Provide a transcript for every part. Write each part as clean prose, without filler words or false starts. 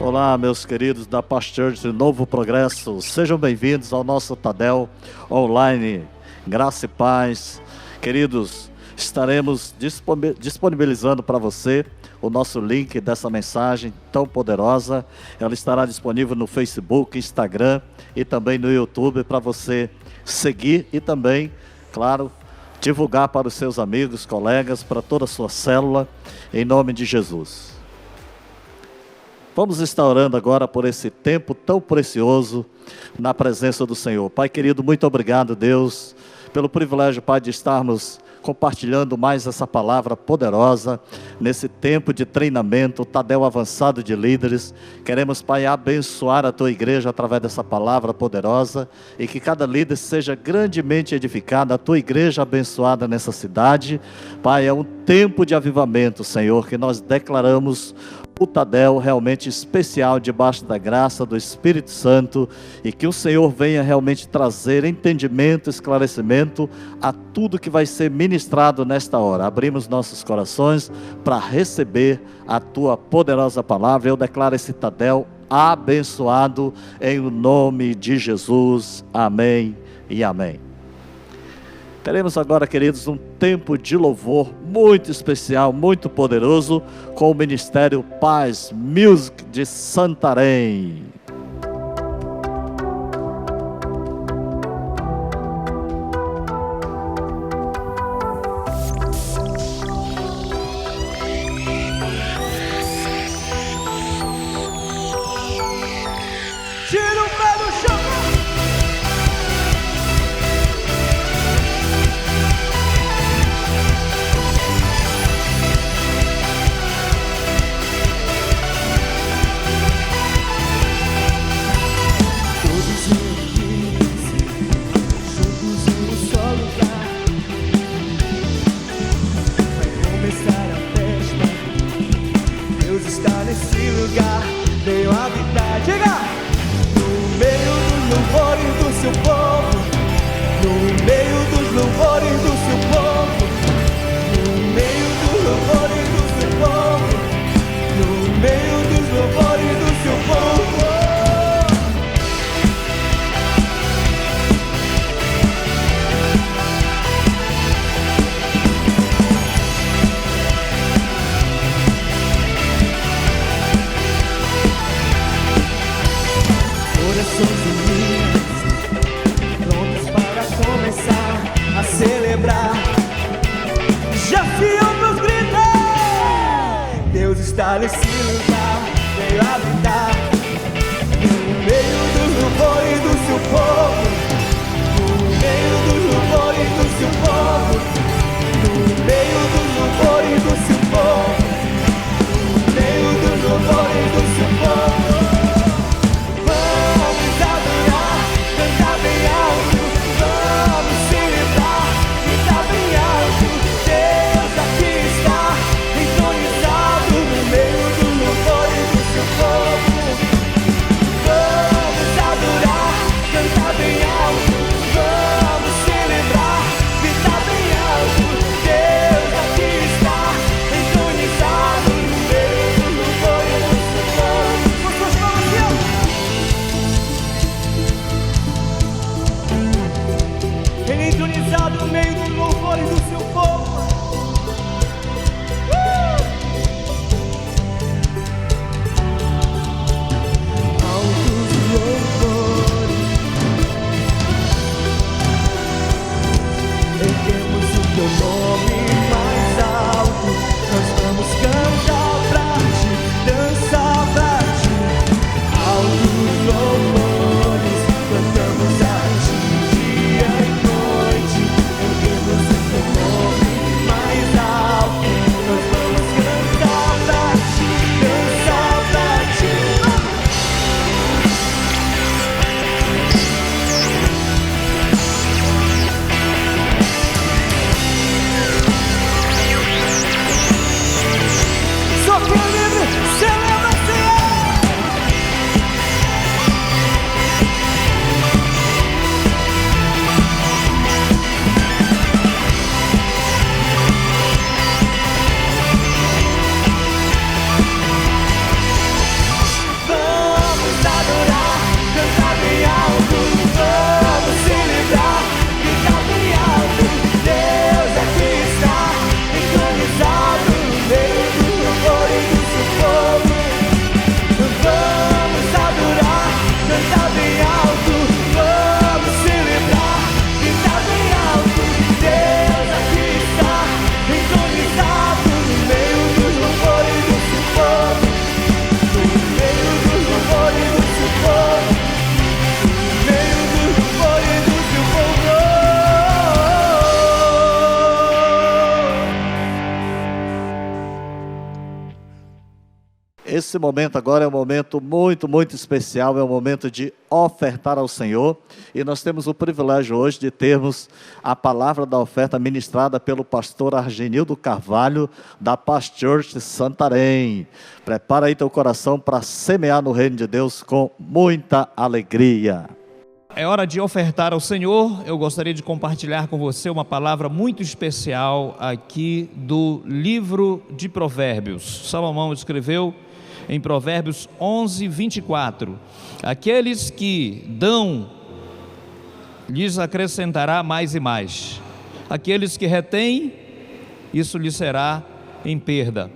Olá, meus queridos da Past Church Novo Progresso, sejam bem-vindos ao nosso Tadel Online, graça e paz. Queridos, estaremos disponibilizando para você o nosso link dessa mensagem tão poderosa. Ela estará disponível no Facebook, Instagram e também no YouTube para você seguir e também, claro, divulgar para os seus amigos, colegas, para toda a sua célula, em nome de Jesus. Vamos estar orando agora por esse tempo tão precioso na presença do Senhor. Pai querido, muito obrigado, Deus, pelo privilégio, Pai, de estarmos compartilhando mais essa palavra poderosa nesse tempo de treinamento, Tadel Avançado de Líderes. Queremos, Pai, abençoar a Tua igreja através dessa palavra poderosa e que cada líder seja grandemente edificado, a Tua igreja abençoada nessa cidade. Pai, é um tempo de avivamento, Senhor, que nós declaramos o Tadel realmente especial debaixo da graça do Espírito Santo, e que o Senhor venha realmente trazer entendimento, esclarecimento a tudo que vai ser ministrado nesta hora. Abrimos nossos corações para receber a Tua poderosa palavra. Eu declaro esse Tadel abençoado em nome de Jesus, amém e amém. Teremos agora, queridos, um tempo de louvor muito especial, muito poderoso, com o Ministério Paz Music de Santarém. Tira o pé do chão! Veio habitar, diga! No meio dos louvores do seu povo, no meio dos louvores do seu povo, no meio dos louvores do seu povo, no meio dos louvores do seu povo. Prontos para começar a celebrar. Já ouvimos gritar, Deus está nesse lugar, veio habitar no meio dos louvores do seu povo, no meio dos louvores do seu povo, no meio dos louvores do seu povo, no meio dos louvores do seu povo. Deus aqui está, entronizado no meio dos louvores do seu povo. Esse momento agora é um momento muito, muito especial, é um momento de ofertar ao Senhor, e nós temos o privilégio hoje de termos a palavra da oferta ministrada pelo pastor Argenildo Carvalho, da Paz Church de Santarém. Prepara aí teu coração para semear no reino de Deus com muita alegria. É hora de ofertar ao Senhor. Eu gostaria de compartilhar com você uma palavra muito especial aqui do livro de Provérbios. Salomão escreveu em Provérbios 11, 24: aqueles que dão, lhes acrescentará mais e mais. Aqueles que retêm, isso lhes será em perda.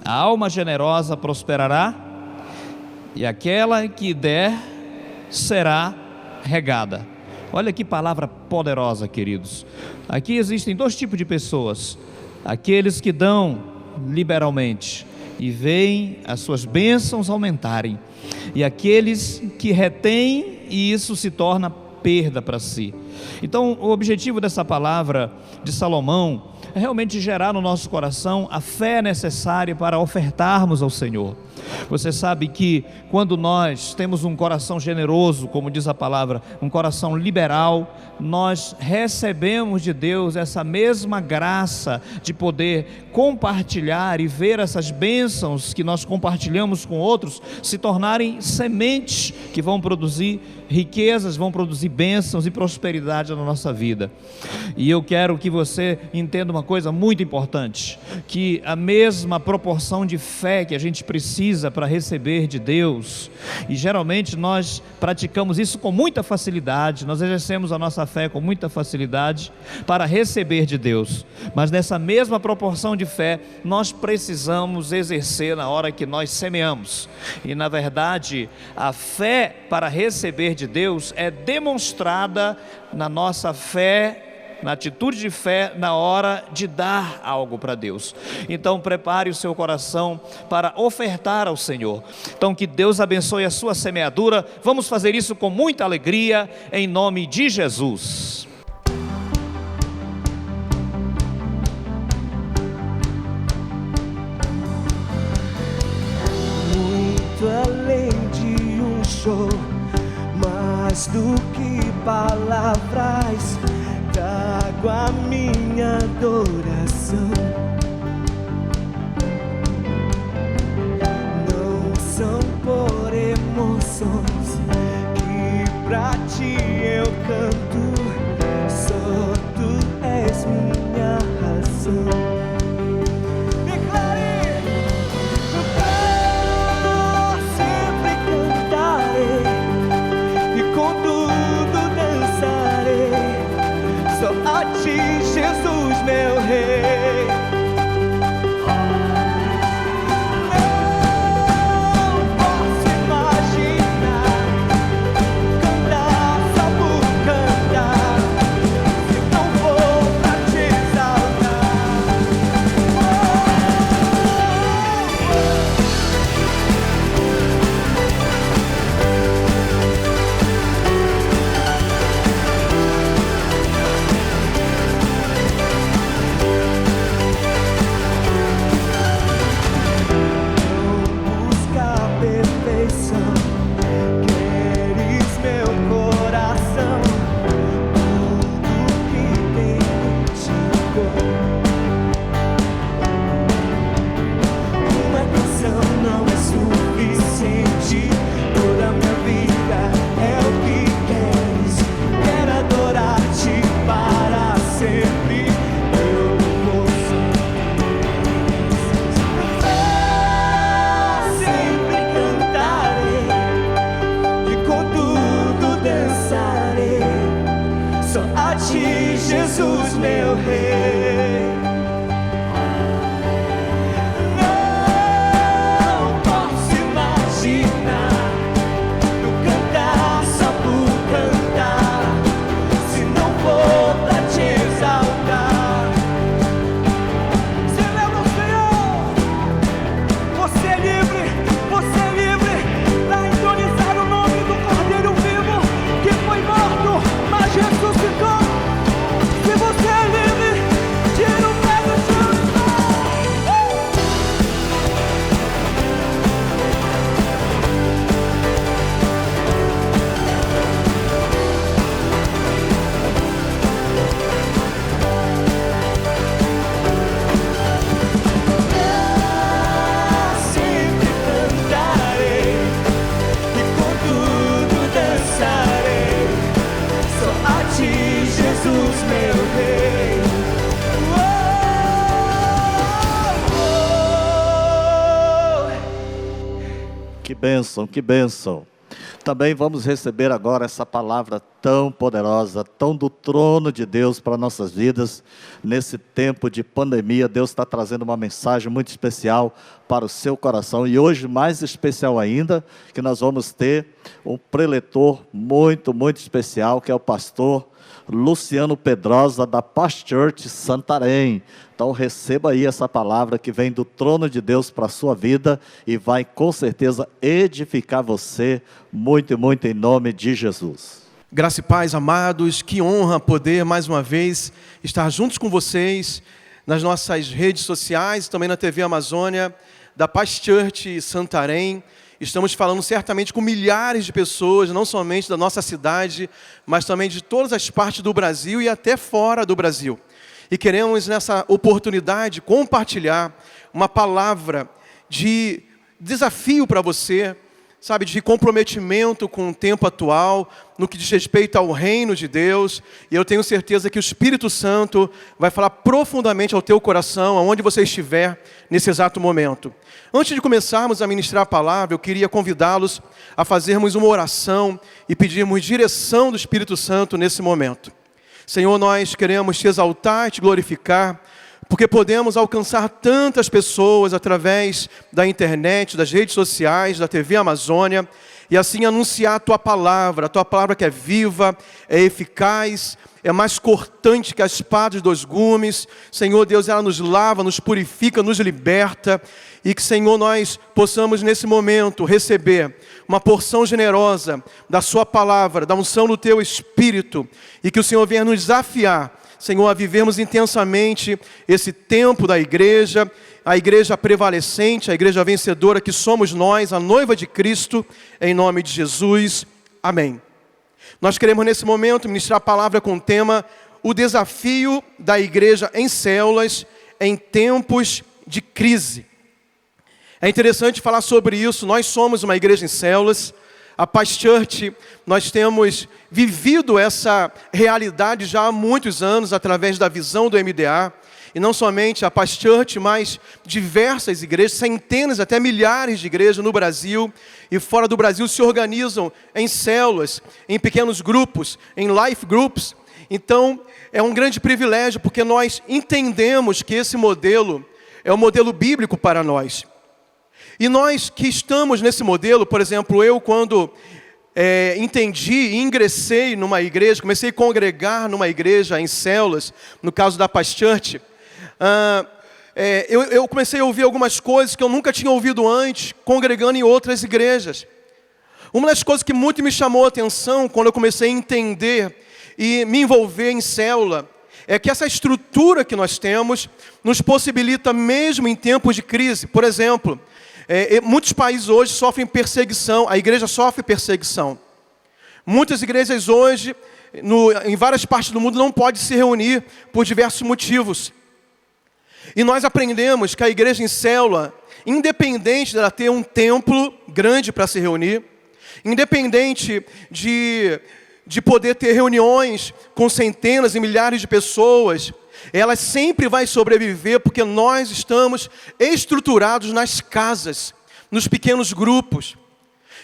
A alma generosa prosperará, e aquela que der será regada. Olha que palavra poderosa, queridos. Aqui existem dois tipos de pessoas: aqueles que dão liberalmente e veem as suas bênçãos aumentarem, e aqueles que retêm e isso se torna perda para si. Então, o objetivo dessa palavra de Salomão é realmente gerar no nosso coração a fé necessária para ofertarmos ao Senhor. Você sabe que quando nós temos um coração generoso, como diz a palavra, um coração liberal, nós recebemos de Deus essa mesma graça de poder compartilhar e ver essas bênçãos que nós compartilhamos com outros se tornarem sementes que vão produzir riquezas, vão produzir bênçãos e prosperidade na nossa vida. E eu quero que você entenda uma coisa muito importante, que a mesma proporção de fé que a gente precisa para receber de Deus, e geralmente nós praticamos isso com muita facilidade, nós exercemos a nossa fé com muita facilidade para receber de Deus, mas nessa mesma proporção de fé nós precisamos exercer na hora que nós semeamos. E na verdade a fé para receber de Deus é demonstrada na nossa fé, na atitude de fé na hora de dar algo para Deus. Então prepare o seu coração para ofertar ao Senhor. Então que Deus abençoe a sua semeadura. Vamos fazer isso com muita alegria em nome de Jesus. Muito além de um show, mais do que palavras, trago a minha adoração. Não são por emoções que pra ti eu canto, só tu és minha razão. A ti, Jesus, meu Rei. bênção, que bênção. Também vamos receber agora essa palavra tão poderosa, tão do trono de Deus para nossas vidas. Nesse tempo de pandemia, Deus está trazendo uma mensagem muito especial para o seu coração. E hoje, mais especial ainda, que nós vamos ter um preletor muito, muito especial, que é o pastor Luciano Pedrosa, da Paz Church Santarém. Então receba aí essa palavra que vem do trono de Deus para a sua vida e vai com certeza edificar você muito e muito em nome de Jesus. Graça e paz, amados, que honra poder mais uma vez estar juntos com vocês nas nossas redes sociais, também na TV Amazônia, da Paz Church Santarém. Estamos falando certamente com milhares de pessoas, não somente da nossa cidade, mas também de todas as partes do Brasil e até fora do Brasil. E queremos nessa oportunidade compartilhar uma palavra de desafio para você, sabe, de comprometimento com o tempo atual, no que diz respeito ao reino de Deus. E eu tenho certeza que o Espírito Santo vai falar profundamente ao teu coração, aonde você estiver nesse exato momento. Antes de começarmos a ministrar a palavra, eu queria convidá-los a fazermos uma oração e pedirmos direção do Espírito Santo nesse momento. Senhor, nós queremos te exaltar, te glorificar, porque podemos alcançar tantas pessoas através da internet, das redes sociais, da TV Amazônia, e assim anunciar a tua palavra que é viva, é eficaz, é mais cortante que a espada de 2 gumes. Senhor Deus, ela nos lava, nos purifica, nos liberta, e que, Senhor, nós possamos nesse momento receber uma porção generosa da sua palavra, da unção do teu Espírito, e que o Senhor venha nos desafiar, Senhor, a vivermos intensamente esse tempo da igreja, a igreja prevalecente, a igreja vencedora que somos nós, a noiva de Cristo, em nome de Jesus. Amém. Nós queremos nesse momento ministrar a palavra com o tema o desafio da igreja em células em tempos de crise. É interessante falar sobre isso. Nós somos uma igreja em células. A Paz Church, nós temos vivido essa realidade já há muitos anos através da visão do MDA. E não somente a Paz Church, mas diversas igrejas, centenas, até milhares de igrejas no Brasil e fora do Brasil se organizam em células, em pequenos grupos, em life groups. Então, é um grande privilégio, porque nós entendemos que esse modelo é um modelo bíblico para nós. E nós que estamos nesse modelo, por exemplo, eu quando entendi e ingressei numa igreja, comecei a congregar numa igreja em células, no caso da Paz Church, eu comecei a ouvir algumas coisas que eu nunca tinha ouvido antes, congregando em outras igrejas. Uma das coisas que muito me chamou a atenção quando eu comecei a entender e me envolver em célula, é que essa estrutura que nós temos nos possibilita mesmo em tempos de crise. Por exemplo, muitos países hoje sofrem perseguição, a igreja sofre perseguição. Muitas igrejas hoje, em várias partes do mundo, não podem se reunir por diversos motivos. E nós aprendemos que a igreja em célula, independente dela ter um templo grande para se reunir, independente de poder ter reuniões com centenas e milhares de pessoas, ela sempre vai sobreviver porque nós estamos estruturados nas casas, nos pequenos grupos.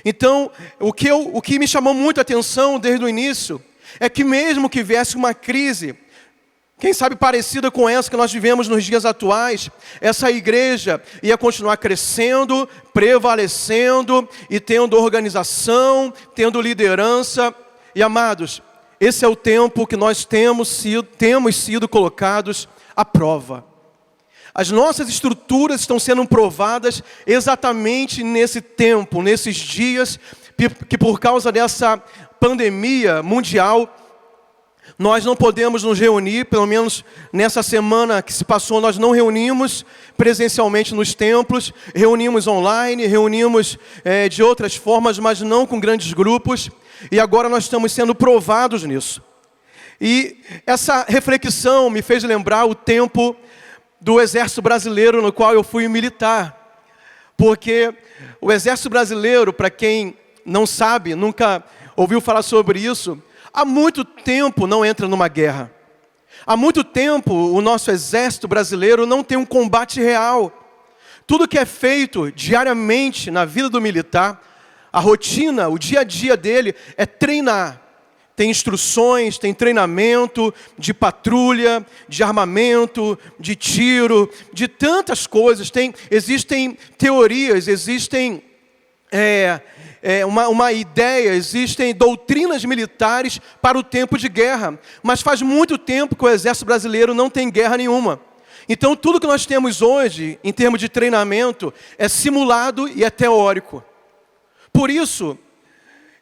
Então, o que me chamou muito a atenção desde o início é que mesmo que viesse uma crise, quem sabe parecida com essa que nós vivemos nos dias atuais, essa igreja ia continuar crescendo, prevalecendo e tendo organização, tendo liderança. E amados, esse é o tempo que nós temos sido colocados à prova. As nossas estruturas estão sendo provadas exatamente nesse tempo, nesses dias, que por causa dessa pandemia mundial, nós não podemos nos reunir, pelo menos nessa semana que se passou, nós não reunimos presencialmente nos templos, reunimos online, reunimos de outras formas, mas não com grandes grupos. E agora nós estamos sendo provados nisso. E essa reflexão me fez lembrar o tempo do Exército Brasileiro, no qual eu fui militar. Porque o Exército Brasileiro, para quem não sabe, nunca ouviu falar sobre isso, há muito tempo não entra numa guerra. Há muito tempo o nosso Exército Brasileiro não tem um combate real. Tudo que é feito diariamente na vida do militar, A rotina, o dia a dia dele é treinar. Tem instruções, tem treinamento de patrulha, de armamento, de tiro, de tantas coisas. Existem teorias, existem uma ideia, existem doutrinas militares para o tempo de guerra. Mas faz muito tempo que o exército brasileiro não tem guerra nenhuma. Então tudo que nós temos hoje, em termos de treinamento, é simulado e é teórico. Por isso,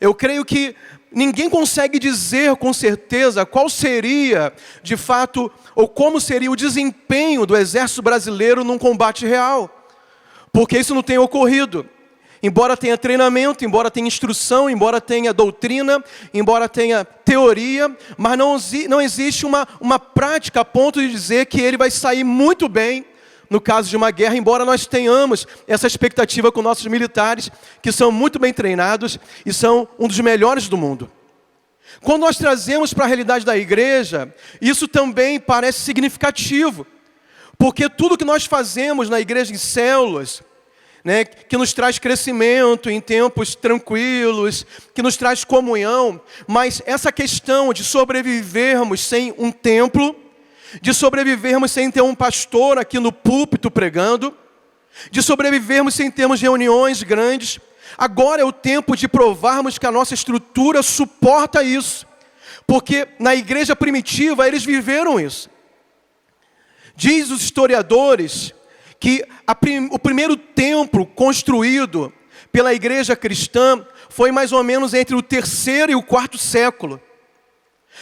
eu creio que ninguém consegue dizer com certeza qual seria, de fato, ou como seria o desempenho do exército brasileiro num combate real. Porque isso não tem ocorrido. Embora tenha treinamento, embora tenha instrução, embora tenha doutrina, embora tenha teoria, mas não existe uma prática a ponto de dizer que ele vai sair muito bem no caso de uma guerra, embora nós tenhamos essa expectativa com nossos militares, que são muito bem treinados e são um dos melhores do mundo. Quando nós trazemos para a realidade da igreja, isso também parece significativo, porque tudo que nós fazemos na igreja em células, né, que nos traz crescimento em tempos tranquilos, que nos traz comunhão, mas essa questão de sobrevivermos sem um templo, de sobrevivermos sem ter um pastor aqui no púlpito pregando, de sobrevivermos sem termos reuniões grandes, agora é o tempo de provarmos que a nossa estrutura suporta isso, porque na igreja primitiva eles viveram isso. Diz os historiadores que o primeiro templo construído pela igreja cristã foi mais ou menos entre o 3º e o 4º século.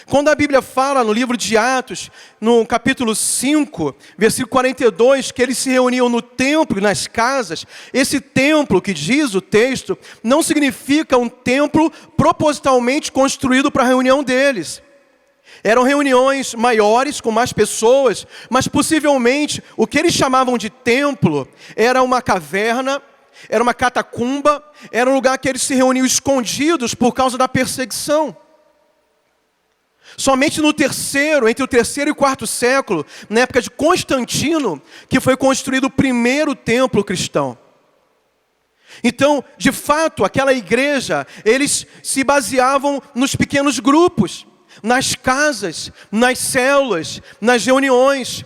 Quando a Bíblia fala no livro de Atos, no capítulo 5, versículo 42, que eles se reuniam no templo e nas casas, esse templo que diz o texto, não significa um templo propositalmente construído para a reunião deles. Eram reuniões maiores, com mais pessoas, mas possivelmente o que eles chamavam de templo era uma caverna, era uma catacumba, era um lugar que eles se reuniam escondidos por causa da perseguição. Somente no entre o 3º e o 4º século, na época de Constantino, que foi construído o primeiro templo cristão. Então, de fato, aquela igreja, eles se baseavam nos pequenos grupos, nas casas, nas células, nas reuniões.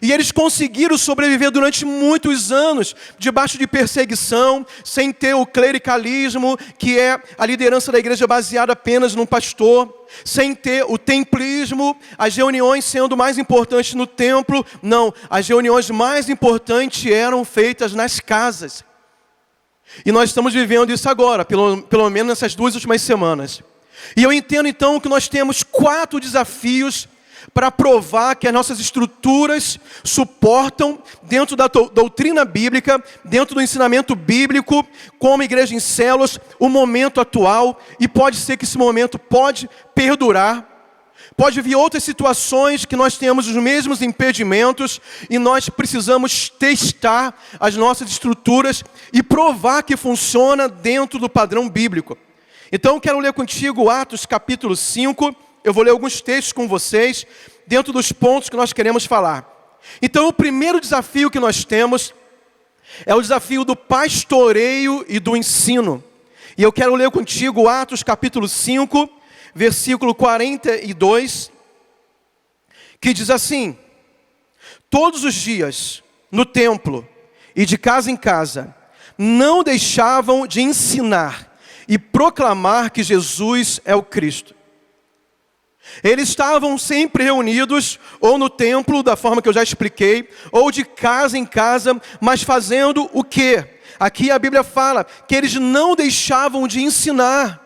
E eles conseguiram sobreviver durante muitos anos, debaixo de perseguição, sem ter o clericalismo, que é a liderança da igreja baseada apenas num pastor, sem ter o templismo, as reuniões sendo mais importantes no templo. Não, as reuniões mais importantes eram feitas nas casas. E nós estamos vivendo isso agora, pelo menos nessas 2 últimas semanas. E eu entendo então que nós temos 4 desafios para provar que as nossas estruturas suportam, dentro da doutrina bíblica, dentro do ensinamento bíblico, como igreja em células, o momento atual, e pode ser que esse momento pode perdurar, pode vir outras situações que nós temos os mesmos impedimentos, e nós precisamos testar as nossas estruturas e provar que funciona dentro do padrão bíblico. Então eu quero ler contigo Atos capítulo 5, eu vou ler alguns textos com vocês, dentro dos pontos que nós queremos falar. Então, o primeiro desafio que nós temos é o desafio do pastoreio e do ensino. E eu quero ler contigo Atos capítulo 5, versículo 42, que diz assim: todos os dias, no templo e de casa em casa, não deixavam de ensinar e proclamar que Jesus é o Cristo. Eles estavam sempre reunidos, ou no templo, da forma que eu já expliquei, ou de casa em casa, mas fazendo o quê? Aqui a Bíblia fala que eles não deixavam de ensinar.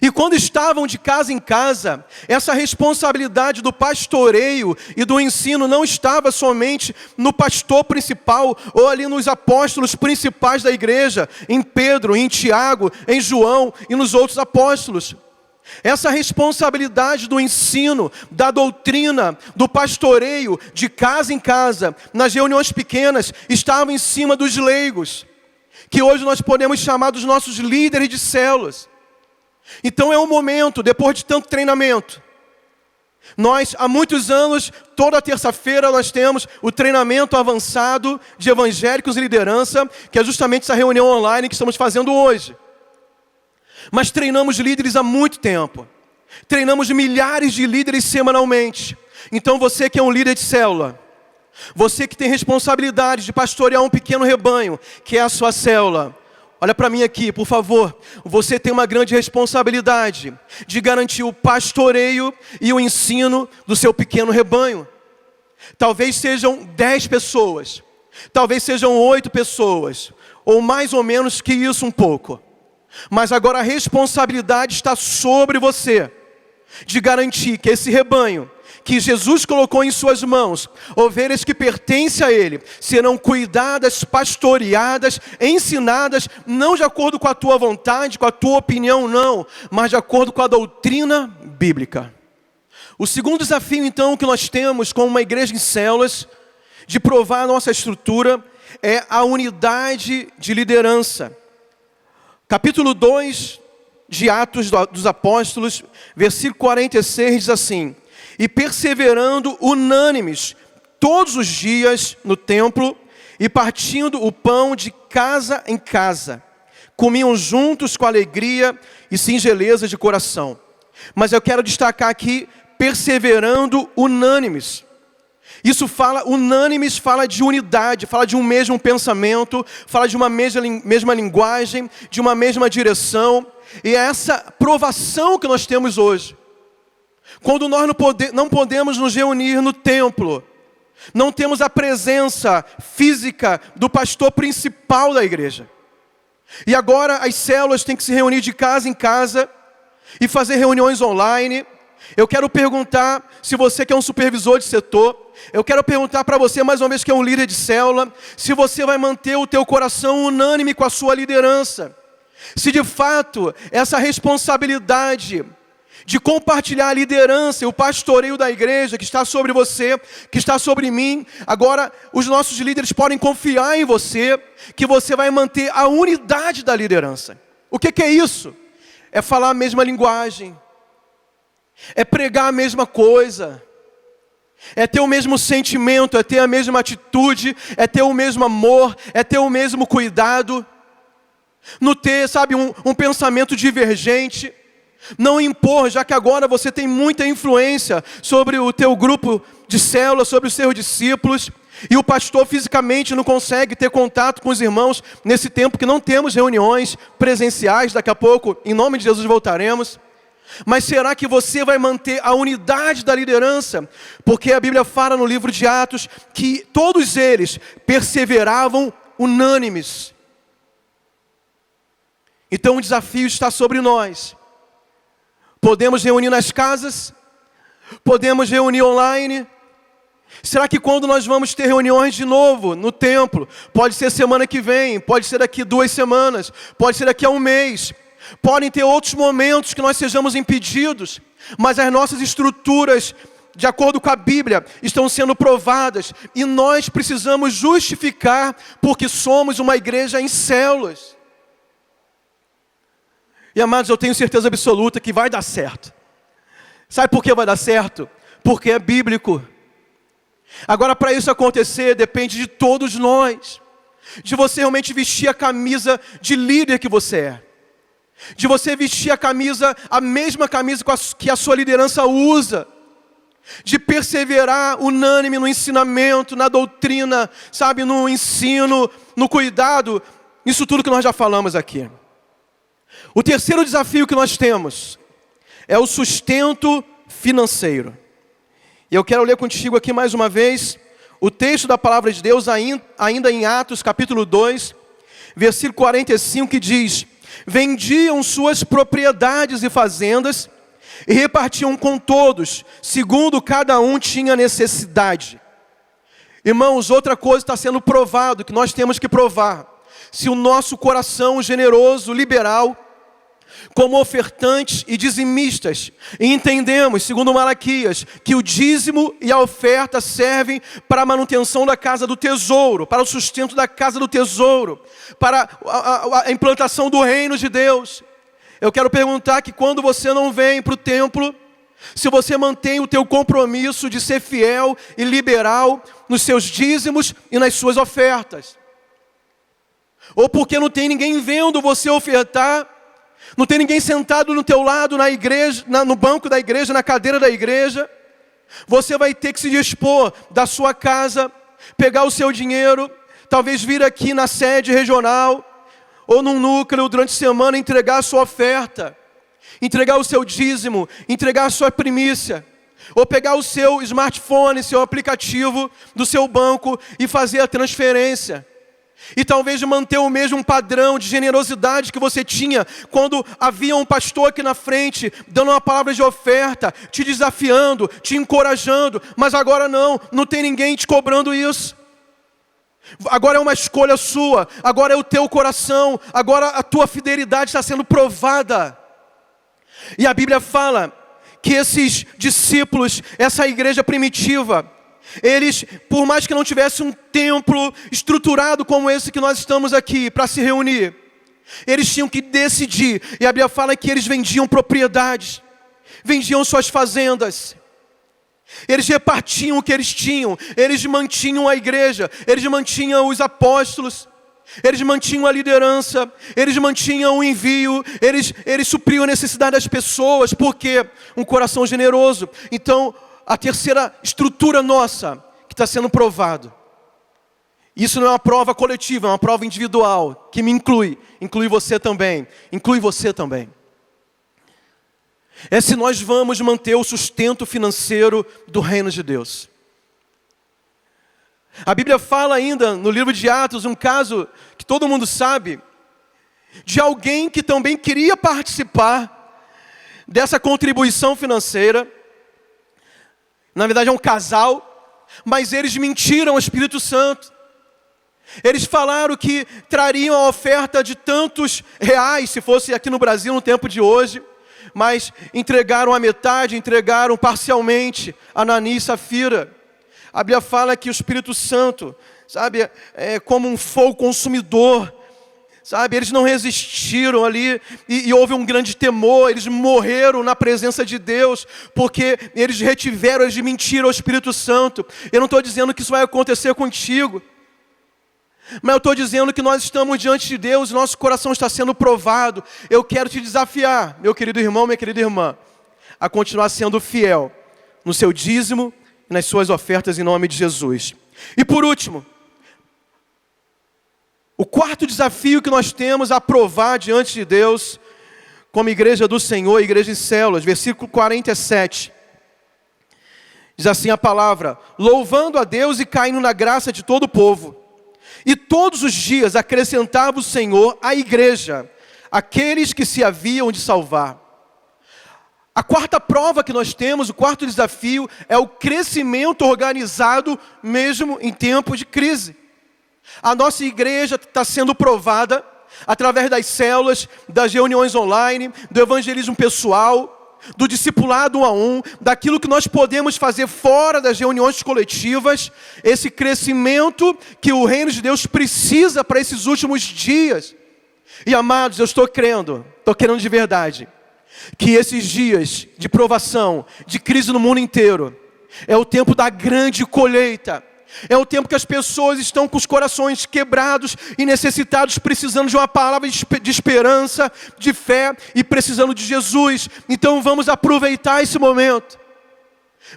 E quando estavam de casa em casa, essa responsabilidade do pastoreio e do ensino não estava somente no pastor principal, ou ali nos apóstolos principais da igreja, em Pedro, em Tiago, em João e nos outros apóstolos. Essa responsabilidade do ensino, da doutrina, do pastoreio, de casa em casa, nas reuniões pequenas, estava em cima dos leigos, que hoje nós podemos chamar dos nossos líderes de células. Então é um momento, depois de tanto treinamento, nós há muitos anos, toda terça-feira nós temos o treinamento avançado de evangélicos e liderança, que é justamente essa reunião online que estamos fazendo hoje. Mas treinamos líderes há muito tempo. Treinamos milhares de líderes semanalmente. Então você que é um líder de célula, você que tem responsabilidade de pastorear um pequeno rebanho, que é a sua célula, olha para mim aqui, por favor. Você tem uma grande responsabilidade de garantir o pastoreio e o ensino do seu pequeno rebanho. Talvez sejam 10 pessoas, talvez sejam 8 pessoas, ou mais ou menos que isso um pouco. Mas agora a responsabilidade está sobre você, de garantir que esse rebanho, que Jesus colocou em suas mãos, ovelhas que pertencem a Ele, serão cuidadas, pastoreadas, ensinadas, não de acordo com a tua vontade, com a tua opinião, não, mas de acordo com a doutrina bíblica. O segundo desafio, então, que nós temos como uma igreja em células, de provar a nossa estrutura, é a unidade de liderança. Capítulo 2 de Atos dos Apóstolos, versículo 46, diz assim: e perseverando unânimes todos os dias no templo, e partindo o pão de casa em casa, comiam juntos com alegria e singeleza de coração. Mas eu quero destacar aqui, perseverando unânimes. Isso fala, unânimes fala de unidade, fala de um mesmo pensamento, fala de uma mesma linguagem, de uma mesma direção. E é essa provação que nós temos hoje. Quando nós não podemos nos reunir no templo, não temos a presença física do pastor principal da igreja. E agora as células têm que se reunir de casa em casa e fazer reuniões online. Eu quero perguntar, se você que é um supervisor de setor, eu quero perguntar para você, mais uma vez que é um líder de célula, se você vai manter o teu coração unânime com a sua liderança. Se de fato essa responsabilidade de compartilhar a liderança e o pastoreio da igreja que está sobre você, que está sobre mim, agora os nossos líderes podem confiar em você, que você vai manter a unidade da liderança. O que é isso? É falar a mesma linguagem, é pregar a mesma coisa, é ter o mesmo sentimento, é ter a mesma atitude, é ter o mesmo amor, é ter o mesmo cuidado, não ter, sabe, um pensamento divergente, não impor, já que agora você tem muita influência sobre o teu grupo de célula, sobre os seus discípulos, e o pastor fisicamente não consegue ter contato com os irmãos nesse tempo que não temos reuniões presenciais. Daqui a pouco, em nome de Jesus, voltaremos. Mas será que você vai manter a unidade da liderança? Porque a Bíblia fala no livro de Atos que todos eles perseveravam unânimes. Então o desafio está sobre nós. Podemos reunir nas casas, podemos reunir online. Será que quando nós vamos ter reuniões de novo no templo, pode ser semana que vem, pode ser daqui 2 semanas, pode ser daqui a 1 mês, podem ter outros momentos que nós sejamos impedidos, mas as nossas estruturas, de acordo com a Bíblia, estão sendo provadas, e nós precisamos justificar porque somos uma igreja em células. E amados, eu tenho certeza absoluta que vai dar certo. Sabe por que vai dar certo? Porque é bíblico. Agora, para isso acontecer, depende de todos nós, de você realmente vestir a camisa de líder que você é, de você vestir a mesma camisa que a sua liderança usa, de perseverar unânime no ensinamento, na doutrina, sabe, no ensino, no cuidado, isso tudo que nós já falamos aqui. O terceiro desafio que nós temos é o sustento financeiro. E eu quero ler contigo aqui mais uma vez o texto da palavra de Deus, ainda em Atos capítulo 2, versículo 45, que diz: vendiam suas propriedades e fazendas e repartiam com todos, segundo cada um tinha necessidade. Irmãos, outra coisa está sendo provado, que nós temos que provar. Se o nosso coração generoso, liberal, como ofertantes e dizimistas, e entendemos, segundo Malaquias, que o dízimo e a oferta servem para a manutenção da casa do tesouro, para o sustento da casa do tesouro, para a implantação do reino de Deus. Eu quero perguntar que quando você não vem para o templo, se você mantém o teu compromisso de ser fiel e liberal nos seus dízimos e nas suas ofertas, ou porque não tem ninguém vendo você ofertar, Não tem ninguém sentado no teu lado na igreja, no banco da igreja, na cadeira da igreja. Você vai ter que se dispor da sua casa, pegar o seu dinheiro, talvez vir aqui na sede regional, ou num núcleo durante a semana, entregar a sua oferta, entregar o seu dízimo, entregar a sua primícia, ou pegar o seu smartphone, seu aplicativo do seu banco e fazer a transferência. E talvez manter o mesmo padrão de generosidade que você tinha quando havia um pastor aqui na frente, dando uma palavra de oferta, te desafiando, te encorajando, mas agora não tem ninguém te cobrando isso. Agora é uma escolha sua, agora é o teu coração, agora a tua fidelidade está sendo provada. E a Bíblia fala que esses discípulos, essa igreja primitiva, eles, por mais que não tivessem um templo estruturado como esse que nós estamos aqui para se reunir, eles tinham que decidir. E a Bíblia fala que eles vendiam propriedades, vendiam suas fazendas, eles repartiam o que eles tinham, eles mantinham a igreja, eles mantinham os apóstolos, eles mantinham a liderança, eles mantinham o envio, eles supriam a necessidade das pessoas, porque um coração generoso. Então, a terceira estrutura nossa, que está sendo provado, isso não é uma prova coletiva, é uma prova individual, que me inclui você também, é se nós vamos manter o sustento financeiro do reino de Deus. A Bíblia fala ainda, no livro de Atos, um caso que todo mundo sabe, de alguém que também queria participar dessa contribuição financeira. Na verdade é um casal, mas eles mentiram ao Espírito Santo. Eles falaram que trariam a oferta de tantos reais, se fosse aqui no Brasil no tempo de hoje, mas entregaram a metade, entregaram parcialmente Ananias e Safira. A Bíblia fala que o Espírito Santo, sabe, é como um fogo consumidor, sabe, eles não resistiram ali e houve um grande temor, eles morreram na presença de Deus, porque eles mentiram ao Espírito Santo. Eu não estou dizendo que isso vai acontecer contigo, mas eu estou dizendo que nós estamos diante de Deus, nosso coração está sendo provado. Eu quero te desafiar, meu querido irmão, minha querida irmã, a continuar sendo fiel no seu dízimo e nas suas ofertas em nome de Jesus. E por último, o quarto desafio que nós temos a provar diante de Deus, como igreja do Senhor, igreja em células, versículo 47. Diz assim a palavra: louvando a Deus e caindo na graça de todo o povo. E todos os dias acrescentava o Senhor à igreja aqueles que se haviam de salvar. A quarta prova que nós temos, o quarto desafio, é o crescimento organizado mesmo em tempos de crise. A nossa igreja está sendo provada através das células, das reuniões online, do evangelismo pessoal, do discipulado 1 a 1, daquilo que nós podemos fazer fora das reuniões coletivas, esse crescimento que o reino de Deus precisa para esses últimos dias. E amados, eu estou crendo de verdade, que esses dias de provação, de crise no mundo inteiro, é o tempo da grande colheita. É o tempo que as pessoas estão com os corações quebrados e necessitados, precisando de uma palavra de esperança, de fé e precisando de Jesus. Então vamos aproveitar esse momento.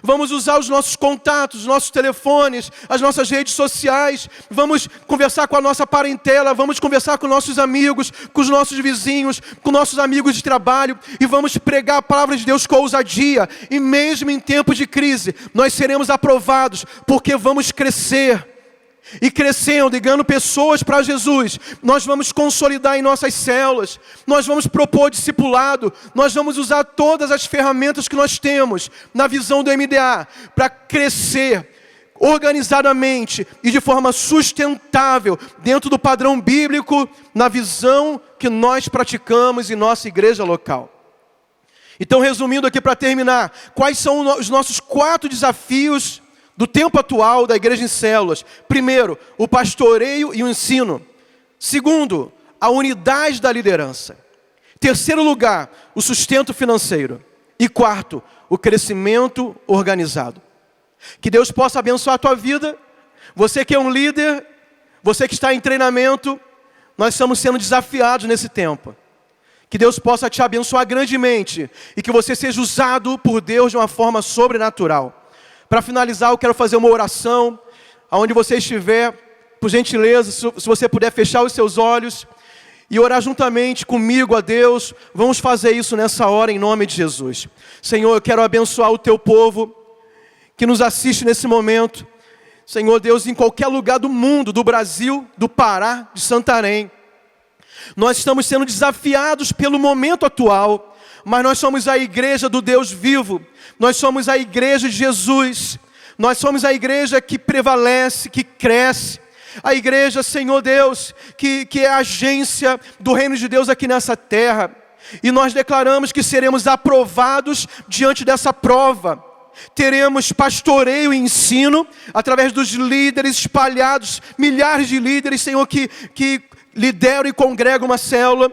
Vamos usar os nossos contatos, os nossos telefones, as nossas redes sociais. Vamos conversar com a nossa parentela, vamos conversar com nossos amigos, com os nossos vizinhos, com nossos amigos de trabalho. E vamos pregar a palavra de Deus com ousadia. E mesmo em tempos de crise, nós seremos aprovados, porque vamos crescer. E crescendo, e ganhando pessoas para Jesus, nós vamos consolidar em nossas células, nós vamos propor discipulado, nós vamos usar todas as ferramentas que nós temos na visão do MDA para crescer organizadamente e de forma sustentável dentro do padrão bíblico, na visão que nós praticamos em nossa igreja local. Então, resumindo aqui para terminar, quais são os nossos 4 desafios do tempo atual da igreja em células? Primeiro, o pastoreio e o ensino. Segundo, a unidade da liderança. Terceiro lugar, o sustento financeiro. E quarto, o crescimento organizado. Que Deus possa abençoar a tua vida. Você que é um líder, você que está em treinamento, nós estamos sendo desafiados nesse tempo. Que Deus possa te abençoar grandemente e que você seja usado por Deus de uma forma sobrenatural. Para finalizar, eu quero fazer uma oração. Aonde você estiver, por gentileza, se você puder fechar os seus olhos e orar juntamente comigo a Deus, vamos fazer isso nessa hora em nome de Jesus. Senhor, eu quero abençoar o teu povo que nos assiste nesse momento. Senhor Deus, em qualquer lugar do mundo, do Brasil, do Pará, de Santarém, nós estamos sendo desafiados pelo momento atual, mas nós somos a igreja do Deus vivo, nós somos a igreja de Jesus, nós somos a igreja que prevalece, que cresce, a igreja, Senhor Deus, que é a agência do reino de Deus aqui nessa terra, e nós declaramos que seremos aprovados diante dessa prova. Teremos pastoreio e ensino através dos líderes espalhados, milhares de líderes, Senhor, que lideram e congregam uma célula.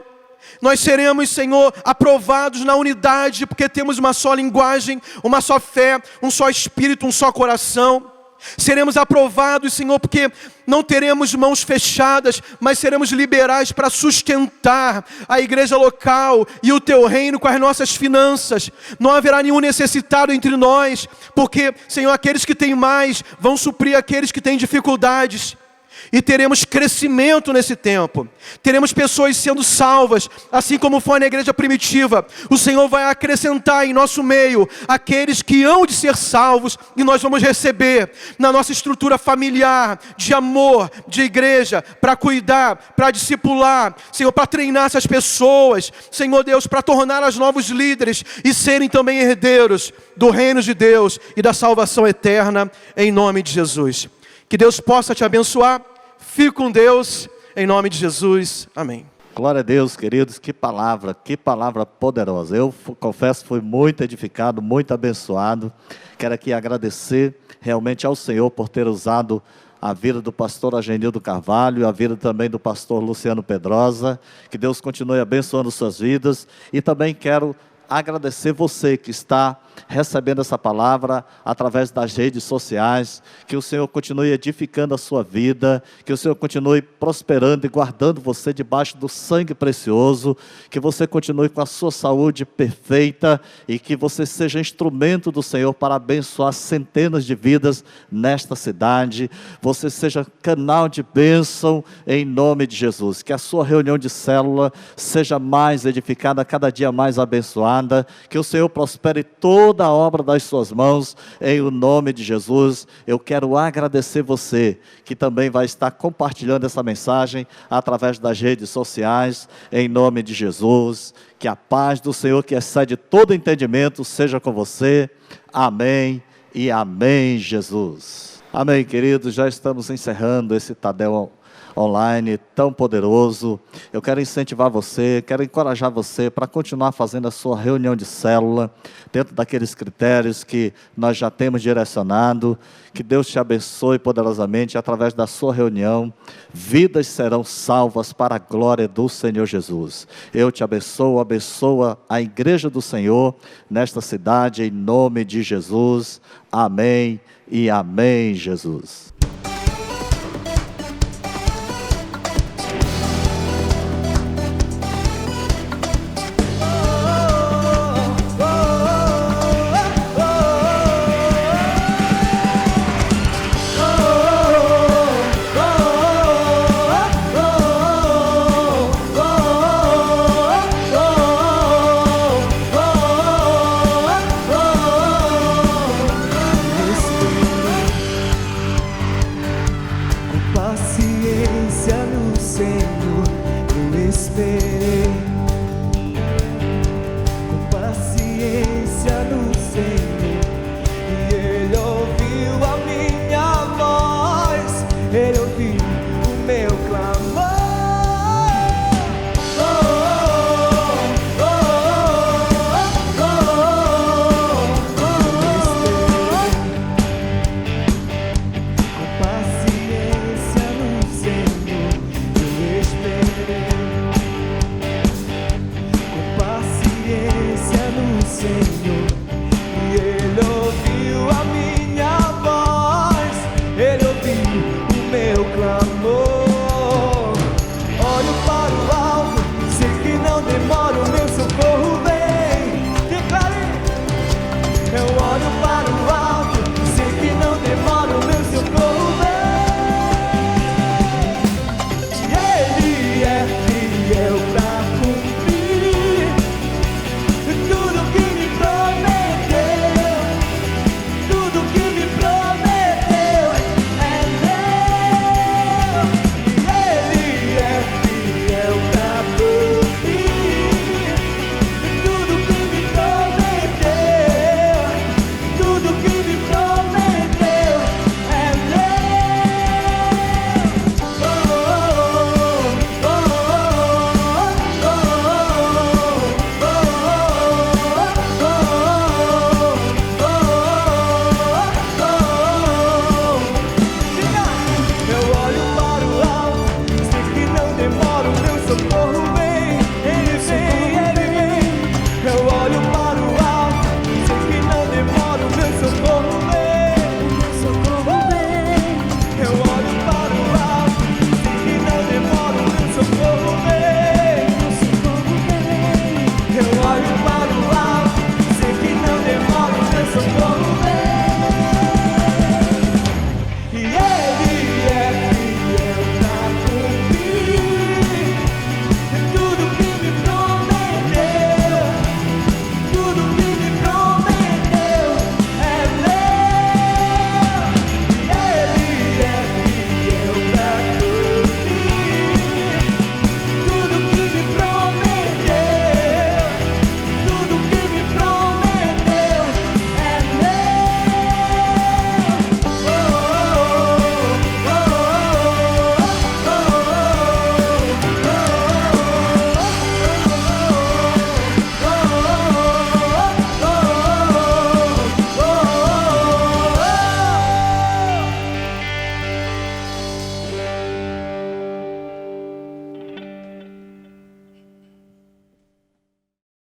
Nós seremos, Senhor, aprovados na unidade, porque temos uma só linguagem, uma só fé, um só espírito, um só coração. Seremos aprovados, Senhor, porque não teremos mãos fechadas, mas seremos liberais para sustentar a igreja local e o teu reino com as nossas finanças. Não haverá nenhum necessitado entre nós, porque, Senhor, aqueles que têm mais vão suprir aqueles que têm dificuldades. E teremos crescimento nesse tempo. Teremos pessoas sendo salvas, assim como foi na igreja primitiva. O Senhor vai acrescentar em nosso meio aqueles que hão de ser salvos, e nós vamos receber na nossa estrutura familiar, de amor, de igreja, para cuidar, para discipular, Senhor, para treinar essas pessoas, Senhor Deus, para torná-las novos líderes e serem também herdeiros do reino de Deus e da salvação eterna, em nome de Jesus. Que Deus possa te abençoar. Fique com Deus, em nome de Jesus. Amém. Glória a Deus, queridos, que palavra poderosa. Eu confesso, fui muito edificado, muito abençoado. Quero aqui agradecer realmente ao Senhor por ter usado a vida do pastor Agenildo Carvalho, a vida também do pastor Luciano Pedrosa. Que Deus continue abençoando suas vidas. E também quero agradecer você que está recebendo essa palavra através das redes sociais, que o Senhor continue edificando a sua vida, que o Senhor continue prosperando e guardando você debaixo do sangue precioso, que você continue com a sua saúde perfeita e que você seja instrumento do Senhor para abençoar centenas de vidas nesta cidade, você seja canal de bênção em nome de Jesus, que a sua reunião de célula seja mais edificada, cada dia mais abençoada, que o Senhor prospere toda a obra das suas mãos, em o nome de Jesus. Eu quero agradecer você, que também vai estar compartilhando essa mensagem através das redes sociais, em nome de Jesus. Que a paz do Senhor, que excede todo entendimento, seja com você. Amém e amém, Jesus. Amém, queridos, já estamos encerrando esse Tadel online tão poderoso. Eu quero incentivar você, quero encorajar você para continuar fazendo a sua reunião de célula, dentro daqueles critérios que nós já temos direcionado. Que Deus te abençoe poderosamente. Através da sua reunião, vidas serão salvas para a glória do Senhor Jesus. Eu te abençoo, abençoa a igreja do Senhor nesta cidade, em nome de Jesus. Amém e amém, Jesus. Ele ouviu o meu clamor.